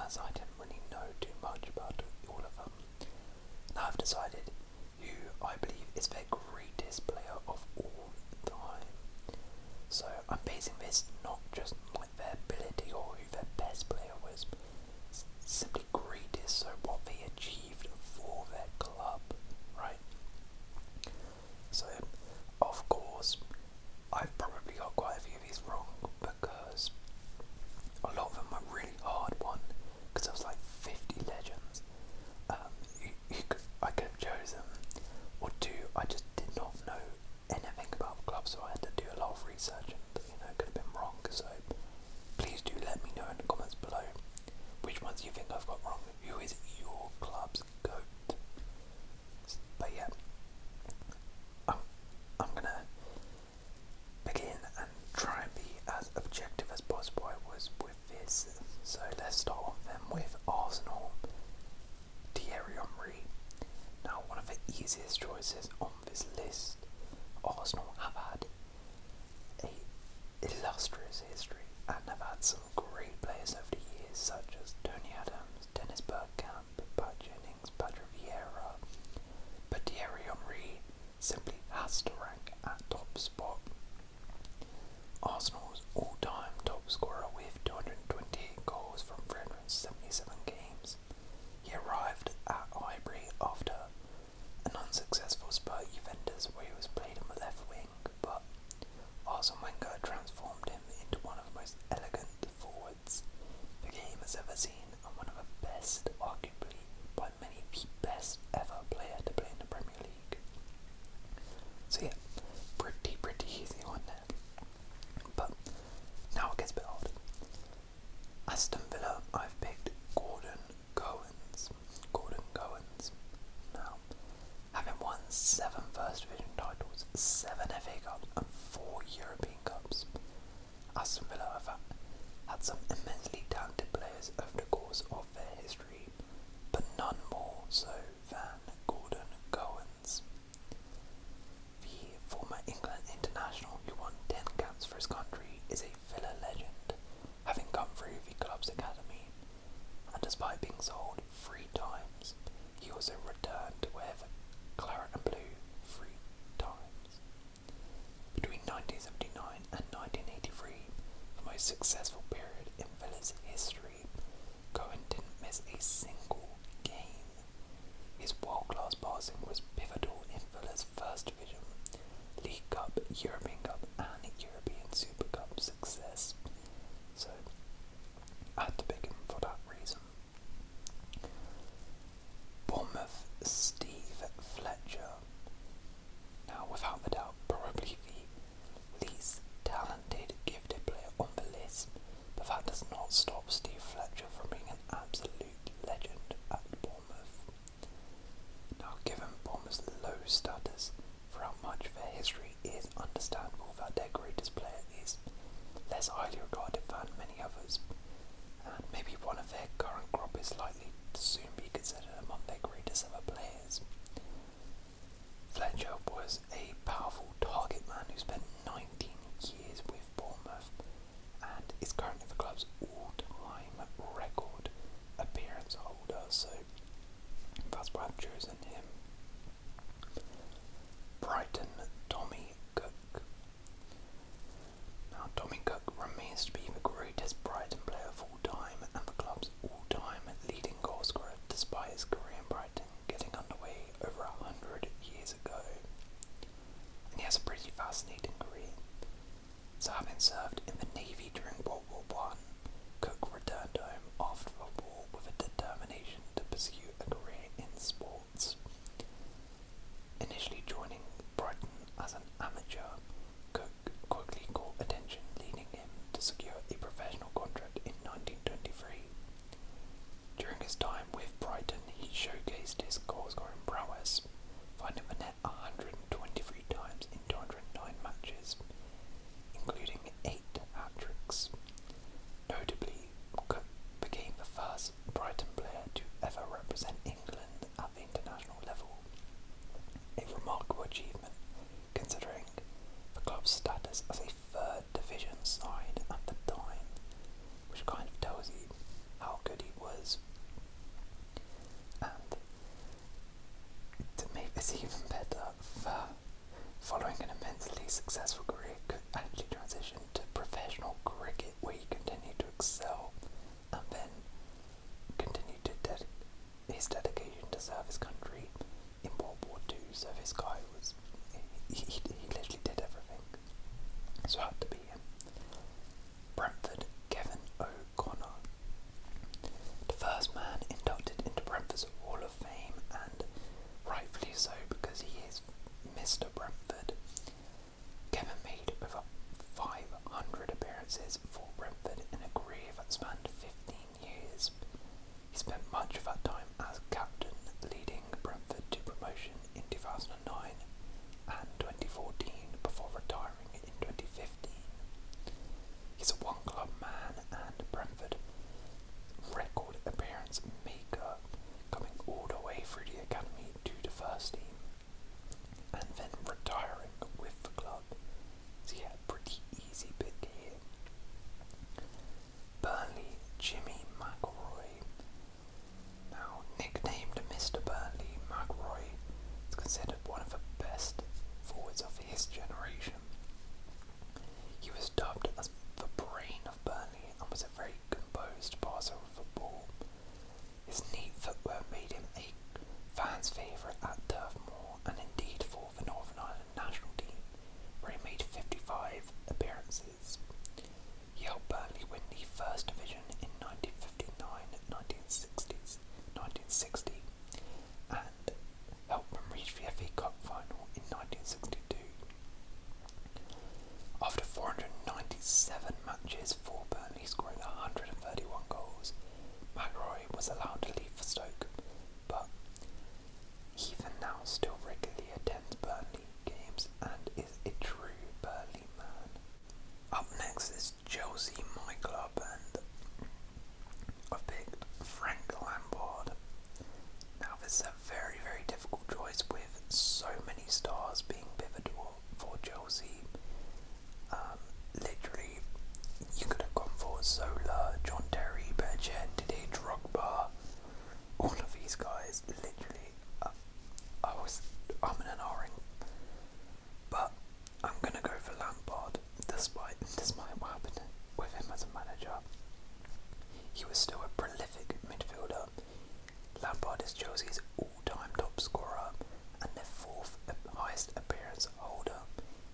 as I didn't really know too much about all of them. Now I've decided who I believe is their greatest player of all time. So I'm basing this not just like their ability or who their best player was, simply greatest, so what they achieved for their club, right? So, of course, I've probably got quite a few of these wrong because a lot of them are really hard one because there was like 50 legends. I could have chosen, or two, I just did not know anything about the club, so I had to do a lot of research and could have been wrong. So please do let me know in the comments below which ones you think I've got wrong. Who is your club's GOAT? But yeah, I'm gonna begin and try and be as objective as possible I was with this. So let's start off then with Arsenal. Thierry Henry. Now, one of the easiest choices on this list. Arsenal have had a illustrious history and have had some great players over the years, such as Tony Adams, Dennis Bergkamp, Pat Jennings, Patrick Vieira. But Thierry Henry simply has to rank at top spot. Arsenal's all-time top scorer with 228 goals from 377 games. He arrived at Highbury after an unsuccessful spurt at Juventus where he was played on the left wing, but Arsene Wenger transformed him into one of the most elegant forwards the game has ever seen and one of the best, arguably by many the best ever player to play in the Premier League. So yeah, pretty easy one there. But now it gets a bit hard. Aston Villa, I've picked Gordon Goins. Now, having won 7 First Division titles, 7 FA Cups and 4 European Cups, Aston Villa have had some immensely talented players over the course of their history, but none more so than Gordon Goins. The former England international who won 10 caps for his country is a Villa legend, having come through the club's academy, and despite being sold 3 times, he also returned to wear the claret and blue 3 times. Between 1979 and 1983, the most successful period in Villa's history, Cohen didn't miss a single game. His world-class passing was pivotal in Villa's First Division, League Cup, European Cup and European Super Cup success. So I had to pick him for that reason. Bournemouth, Steve Fletcher. Now, without a doubt, probably the least talented, gifted player on the list, but that does not stop Steve Fletcher from being an absolute legend at Bournemouth. Now, given Bournemouth's low status throughout much of their history, it is understandable that their greatest player is less highly regarded than many others, and maybe one of their current crop is likely to soon be considered among their greatest ever players. Fletcher was a powerful target man who spent 19 years with Bournemouth and is currently the club's all-time record appearance holder, so that's why I've chosen him. Brighton, Tommy Cook. Now, Tommy Cook remains to be the greatest Brighton player of all time and the club's all-time leading goal scorer, despite his career in Brighton getting underway over 100 years ago. And he has a pretty fascinating career. So, having served in the Navy during World War I, Cook returned home after the war with a determination to pursue a career in sports. Initially joining Brighton as an amateur, Cook quickly caught attention, leading him to secure a professional contract in 1923. During his time with Brighton, he showcased his goal-scoring prowess, finding the net 123 times in 209 matches, including 8 hat-tricks. Notably, Cook became the first Brighton player to ever represent England at the international level. A remarkable achievement considering the club's status as a 3rd division side at the time, which kind of tells you how good he was Spurs. And to make this even better, following an immensely successful career, could actually transition to professional cricket, where he continued to excel and then continued to his dedication to serve his country in World War II. So this guy was, he literally did everything. So it had to be him. Brentford, Kevin O'Connor. The first man inducted into Brentford's Hall of Fame, and rightfully so, because he is Mr. Brentford. Kevin made over 500 appearances for Brentford in a career that spanned 15 years. He spent much of that time as captain, leading Brentford to promotion in 2009 and 2014 before retiring in 2015. He's a one-club man and Brentford record appearance maker, coming all the way through the academy to the first team and then retiring with the club. So yeah, pretty easy pick here. Burnley, Jimmy McIlroy. Now, nicknamed Mr. Burnley, McIlroy is considered one of the best forwards of his generation. He was dubbed as the brain of Burnley and was a very composed passer of the ball. His neat footwear made him a fan's favourite at Turf Moor and indeed for the Northern Ireland national team, where he made 55 appearances. He helped Burnley win the First Division in 1959-1960 and helped them reach the FA Cup final in 1962. After 497 matches for Burnley, scoring 131 goals, McIlroy was allowed to leave for Stoke, but even now still regularly attends Burnley games and is a true Burnley man. Up next is Chelsea, my club, and I've picked Frank Lampard. Now this is a very, very difficult choice with so many stars being pivotal for Chelsea. Literally, you could have gone for Zola, John Terry, Berger, Didier Drogba, all of these guys. Literally, I was umming and ahhing, but I'm gonna go for Lampard, despite what happened with him as a manager. He was still a prolific midfielder. Lampard is Chelsea's all-time top scorer and their fourth highest appearance holder.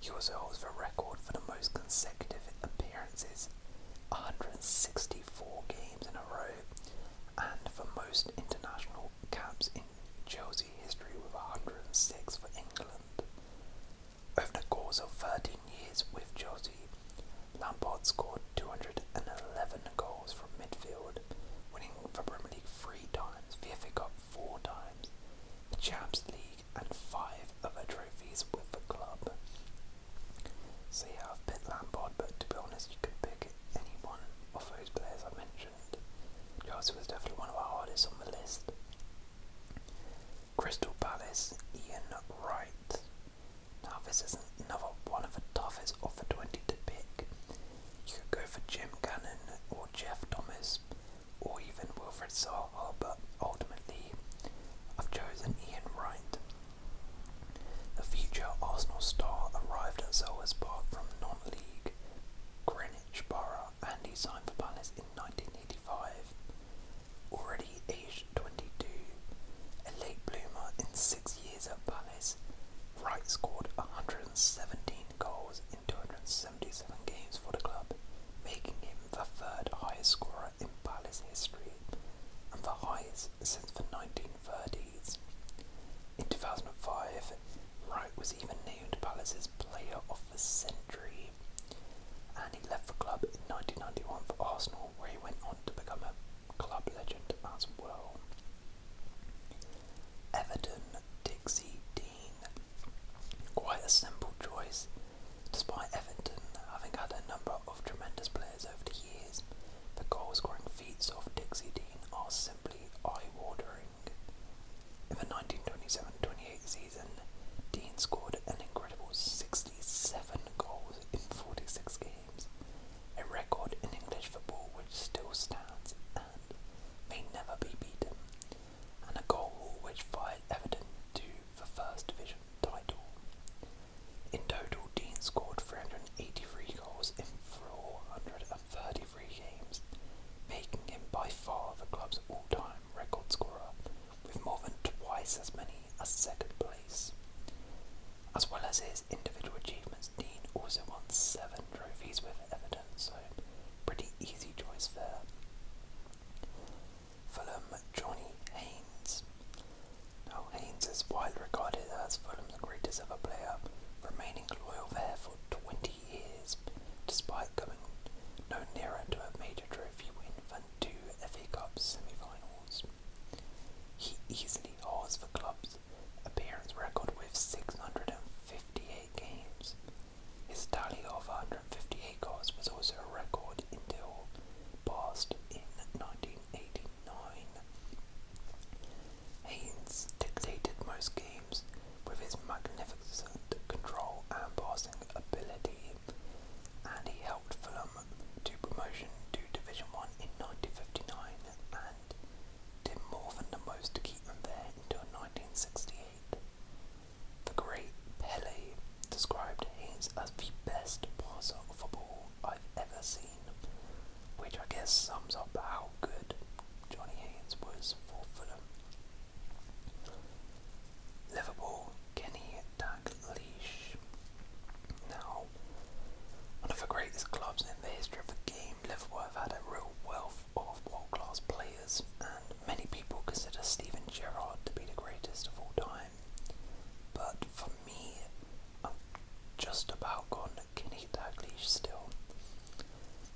He also holds the record for the most consecutive appearances, 164 games in a row, and for most international caps in Chelsea history with 106 for England. Over the course of 13 years with Chelsea, Lampard scored 211 goals from midfield, winning the Premier League 3 times, the FA Cup 4 times, the Champions League and 5 other trophies with the club. So yeah, I've picked Lampard, but to be honest, you could pick any one of those players I mentioned. Chelsea was definitely one of the hardest on the list. Crystal Palace, Ian Wright. Now this is another one of the toughest of the 20 to pick. You could go for Jim Cannon or Jeff Thomas or even Wilfred Zaha, but ultimately I've chosen Ian Wright. The future Arsenal star arrived at Selhurst Park from non-league Greenwich Borough and he signed for Palace in 1985. guess sums up how good Johnny Haynes was for Fulham. Liverpool, Kenny Dalglish. Now, one of the greatest clubs in the history of the game, Liverpool have had a real wealth of world-class players, and many people consider Steven Gerrard to be the greatest of all time. But for me, I'm just about gone Kenny Dalglish still.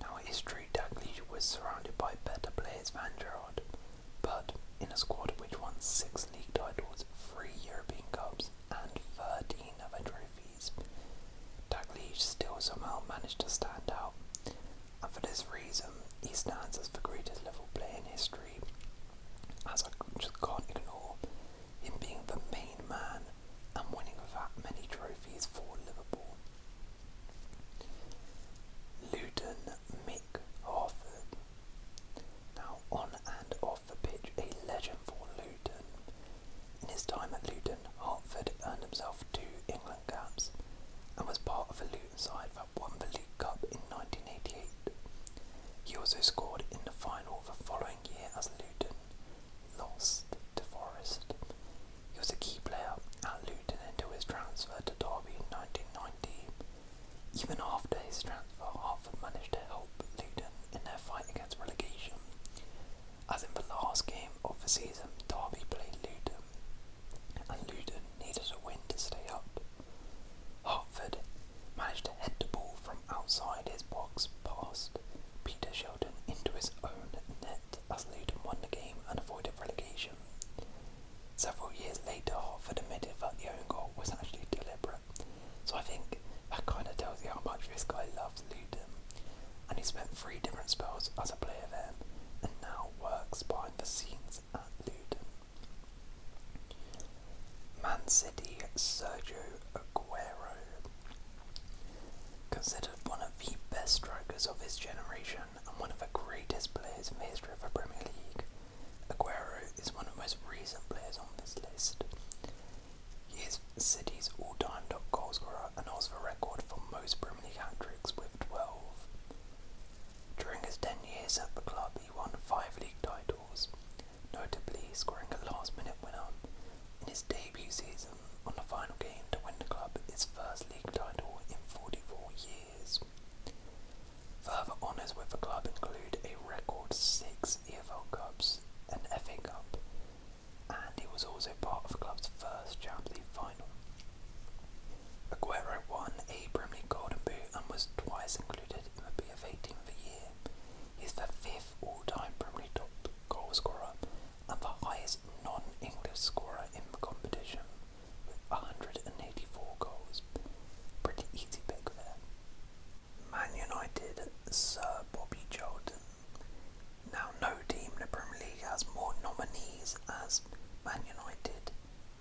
Now it is true Dalglish was surrounded by better players than Gerrard, but in a squad which won 6 league titles, 3 European Cups and 13 other trophies, Dalglish still somehow managed to stand out, and for this reason he stands as the greatest Liverpool player in history, as I just can't ignore him being the main man and winning that many trophies for Liverpool. Luton, Mick Harford. Now, on and off the pitch, a legend for Luton. In his time at Luton, Hartford earned himself 2 England caps and was part of a Luton side that won the League Cup in 1988. He also scored in the final the following year as Luton lost to Forest. He was a key player at Luton until his transfer to Derby in 1990. Even after his transfer, Hartford managed to help Luton in their fight against relegation, as in the last game of the season, Derby played Luton, and Luton needed a win to stay up. Hartford managed to head the ball from outside his box past Peter Sheldon into his own net as Luton won the game and avoided relegation. Several years later, Hartford admitted that the own goal was actually deliberate, so I think that kind of tells you how much this guy loves Luton, and he spent 3 different spells as a player there, and now works behind the scenes at Luton. Man City, Sergio Aguero. Considered one of the best strikers of his generation and one of the greatest players in the history of the Premier League, Aguero is one of the most recent players on this list. He is City's all-time top goal scorer and holds the record for most Premier League hat-tricks with 12. During his 10 years at the club, he won 5 league titles, notably scoring a last-minute winner in his debut season on the final game to win the club its first league title in 44 years. Further honours with the club include a record 6 EFL Cups, an FA Cup, and he was also part of the club's first Champions League final. Aguero won a Premier League Golden Boot and was twice included in the PFA Team of the Year. He is the 5th all-time Premier League top goal scorer and the highest non-English scorer in the competition, with 184 goals. Pretty easy pick there. Man United, Sir Bobby Charlton. Now, no team in the Premier League has more nominees as Man United.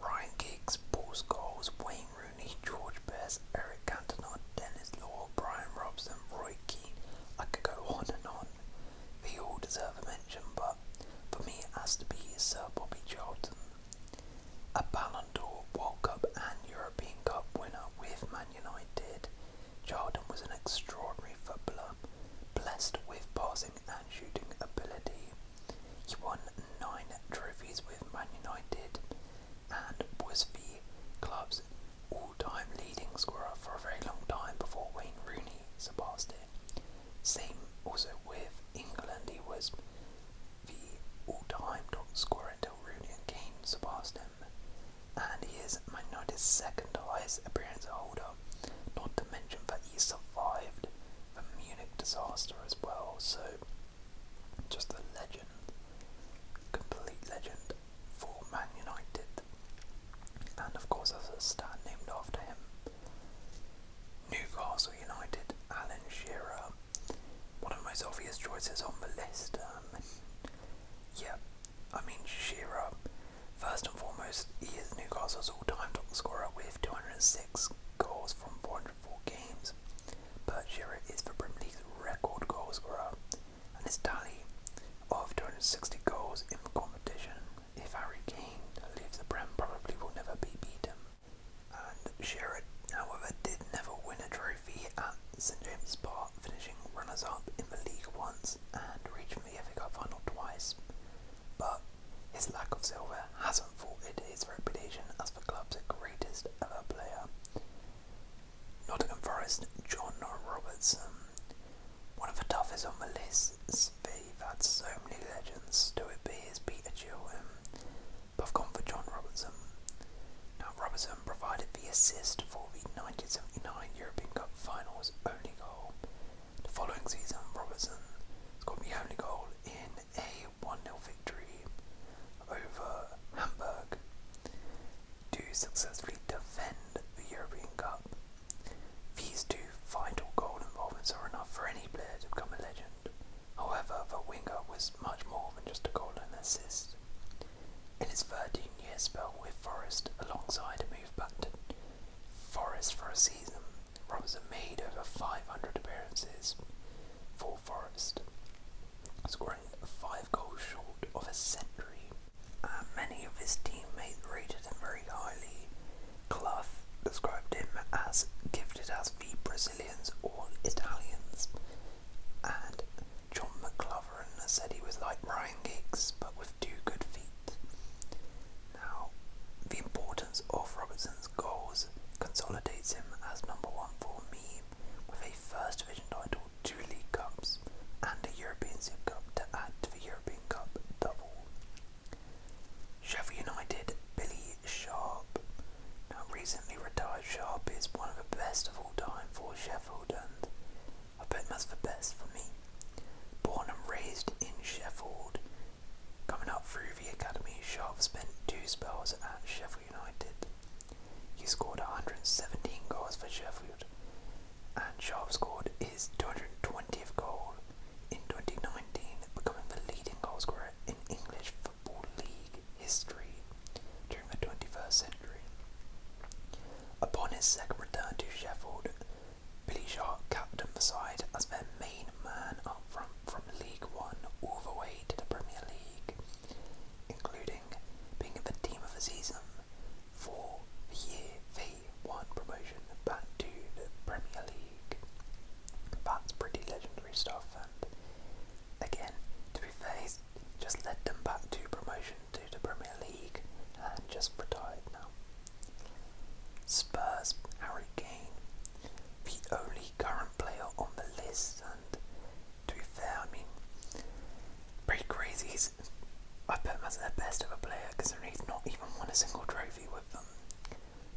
Ryan Giggs, Paul Scholes, Wayne Rooney, George Best, Eric Cantona, Dennis Law, Brian Robson, Roy Keane. I could go on and on. They all deserve a mention, but for me it has to be Sir Bobby Charlton. A Ballon d'Or, World Cup and European Cup winner with Man United, Charlton was an extraordinary footballer, blessed with passing and shooting ability. He won 9 trophies with Man United and was the club's all-time leading scorer for a very long time before Wayne Rooney surpassed it. Same also with England, he was the all-time top scorer until Rooney and Kane surpassed him, and he is Man United's 2nd highest appearance holder, not to mention that he survived the Munich disaster as well, so just a legend, complete legend for Man United, and of course there's a stand named after him. Newcastle United, Alan Shearer, one of the most obvious choices on the list. Shearer, first and foremost, he is Newcastle's all-time top scorer with 206 goals from 404 games, but Shearer is the Premier League's record goal scorer, and his tally of 260 goals in the competition, if Harry Kane leaves the Prem, probably will never be beaten. And Shearer, however, did never win a trophy at St James's Park, finishing runners-up in the league once and it's one of the toughest on the list. They've had so many legends. Stuart Pearce, Peter Chilton, but I've gone for John Robertson. Now, Robertson provided the assist for the 1979 European Cup Finals only goal. The following season, Robertson scored the only goal in a 1-0 victory over Hamburg to successfully defend the European Cup. These two vital goal involvements are enough for any player to become a legend. However, the winger was much more than just a goal and assist. In his 13-year spell with Forest, alongside a move back to Forest for a season, Robertson made over 500 appearances for Forest, scoring 5 goals short of a century. Many of his teammates rated him very highly. Clough described him as gifted as the Brazilians or Italians, and John McLovern said he was like Ryan Giggs but with 2 good feet. Now, the importance of Robertson's goals consolidates him as number 1 for me, with a First Division title, 2 League Cups, and a European Super Cup to add to the European Cup double. Sheffield United, Billy Sharp. Now, recently retired Sharp is one of the best of all time for Sheffield, and I bet that's the best for me. Born and raised in Sheffield, coming up through the academy, Sharp spent 2 spells at Sheffield United. He scored 117 goals for Sheffield, and Sharp scored his 220th goal in 2019, becoming the leading goalscorer in English Football League history during the 21st century. Upon his second return to Sheffield, Billy Sharp captained the side as their main man up front from League One all the way to the Premier League, including being in the team of the season for the year they won promotion back to the Premier League. That's pretty legendary stuff, and again, to be fair, he's just led them back to promotion to the Premier League and just retired now. Spurs, Harry Kane, the only current player on the list, and to be fair, I mean, pretty crazy. I bet that's their best ever player, considering he's not even won a single trophy with them.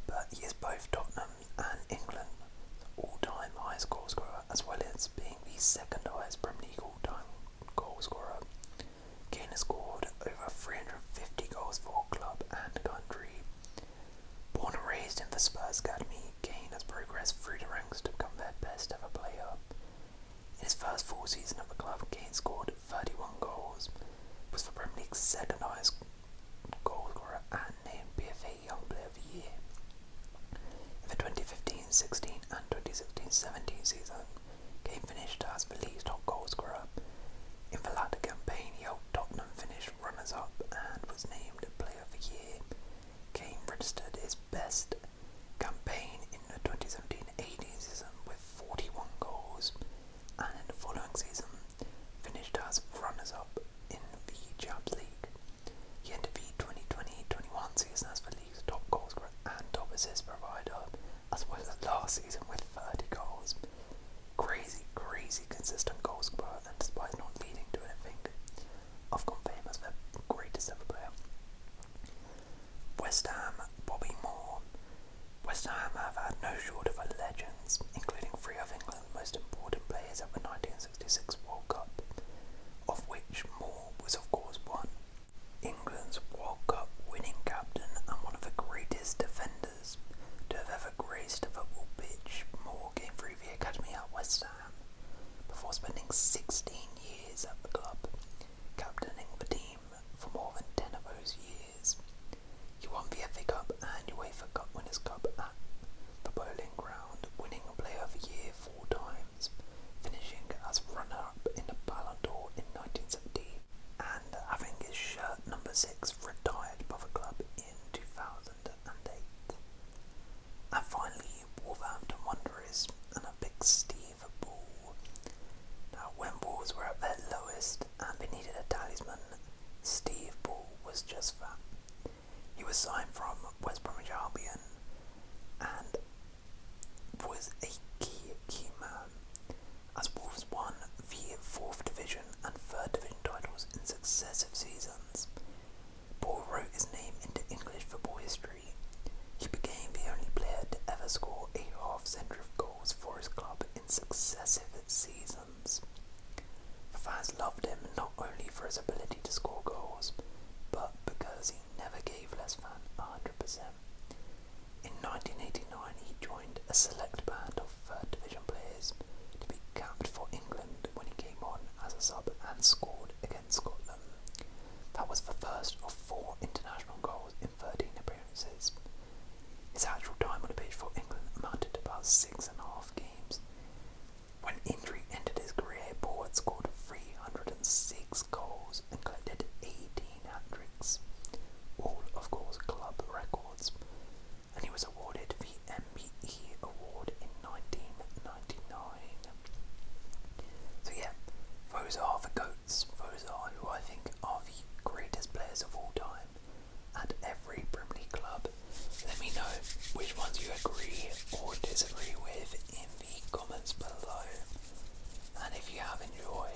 But he is both Tottenham and England all-time highest goal scorer, as well as being the second highest Premier League all-time goal scorer. Kane has scored over 350 goals for club and country. Born and raised in the Spurs academy, Kane has progressed through the ranks to become their best ever player. In his first full season at the club, Kane scored 31 goals, was the Premier League's second highest goal scorer and named PFA Young Player of the Year. In the 2015-16 and 2016-17 season, Kane finished as the league's top goal scorer, his ability to score goals, but because he never gave Les Van 100%. In 1989, he joined a select band of third division players to be capped for England when he came on as a sub and scored against Scotland. That was the first of 4 international goals in 13 appearances. His actual time on the pitch for England amounted to about 6.5 games. When injury ended his career, Paul had scored 306 goals and collected 18 hat-tricks, all of course club records, and he was awarded the MBE award in 1999. So yeah, those are the GOATs. Those are who I think are the greatest players of all time at every Premier League club. Let me know which ones you agree or disagree with in the comments below. And if you have enjoyed